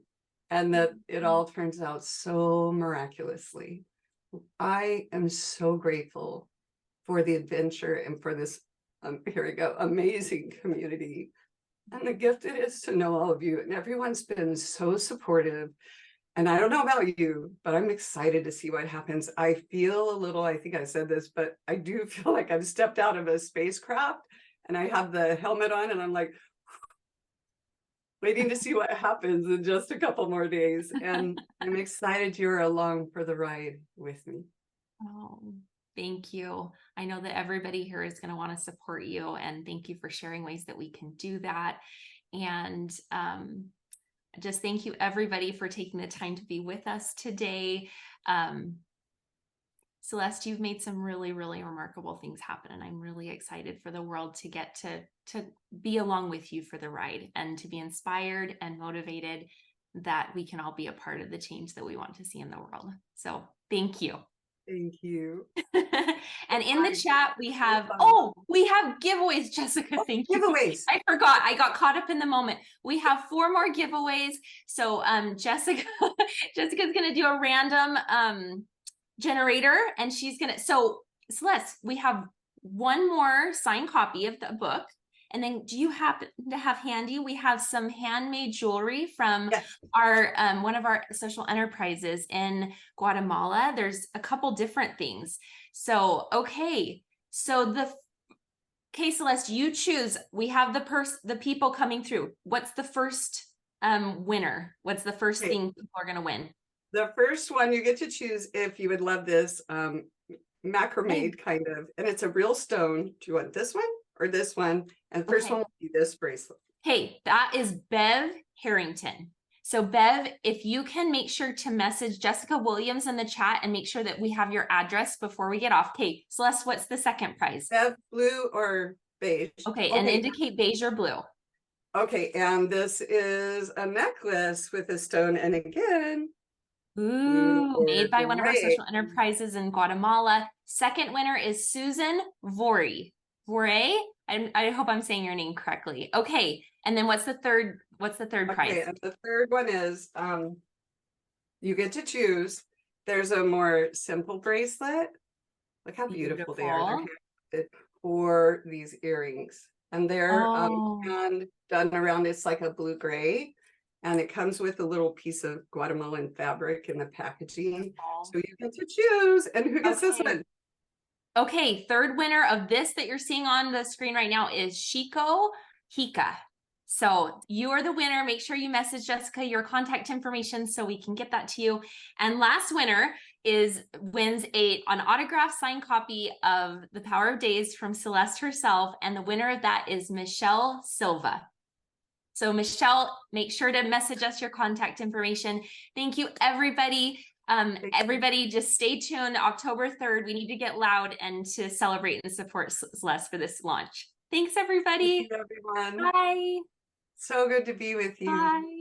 S2: And that it all turns out so miraculously. I am so grateful for the adventure and for this, here we go, amazing community, and the gift it is to know all of you. And everyone's been so supportive. And I don't know about you, but I'm excited to see what happens. I feel a little, I think I said this, but I do feel like I've stepped out of a spacecraft, and I have the helmet on, and I'm like, waiting to see what happens in just a couple more days. And I'm excited you're along for the ride with me.
S1: Oh, thank you. I know that everybody here is going to want to support you, and thank you for sharing ways that we can do that. And just thank you everybody for taking the time to be with us today. Celeste, you've made some really, really remarkable things happen, and I'm really excited for the world to get to be along with you for the ride, and to be inspired and motivated that we can all be a part of the change that we want to see in the world. So thank you.
S2: Thank you.
S1: And in the chat, we have, we have giveaways, Jessica. Thank you.
S2: Giveaways.
S1: I forgot. I got caught up in the moment. We have 4 more giveaways. So Jessica's going to do a random generator, and she's going to, so Celeste, we have 1 more signed copy of the book. And then do you happen to have handy? We have some handmade jewelry from our one of our social enterprises in Guatemala. There's a couple different things. So, okay. So Celeste, you choose. We have the people coming through. What's the first winner? What's the first thing people are going to win?
S2: The first one you get to choose, if you would love this macrame kind of, and it's a real stone. Do you want this one or this one? And the first one will be this bracelet.
S1: Hey, that is Bev Harrington. So Bev, if you can make sure to message Jessica Williams in the chat and make sure that we have your address before we get off. Okay, Celeste, what's the second prize?
S2: Bev, blue or beige?
S1: Okay, and indicate beige or blue.
S2: Okay, and this is a necklace with a stone, and again,
S1: ooh, made by one of our social enterprises in Guatemala. Second winner is Susan Vore. I hope I'm saying your name correctly. Okay, and then what's the third prize?
S2: Okay, and the third one is you get to choose. There's a more simple bracelet. Look how beautiful they are. They're handcrafted, or these earrings, and they're hand done around. It's like a blue gray, and it comes with a little piece of Guatemalan fabric in the packaging. So you get to choose. And who gets this one?
S1: Okay, third winner of this that you're seeing on the screen right now is Shiko Hika. So you are the winner. Make sure you message Jessica your contact information so we can get that to you. And last winner wins an autographed signed copy of The Power of Days from Celeste herself. And the winner of that is Michelle Silva. So Michelle, make sure to message us your contact information. Thank you, everybody. Everybody just stay tuned. October 3rd, we need to get loud and to celebrate and support Celeste for this launch. Thanks, everybody.
S2: Thank you, everyone.
S1: Bye.
S2: So good to be with you.
S1: Bye.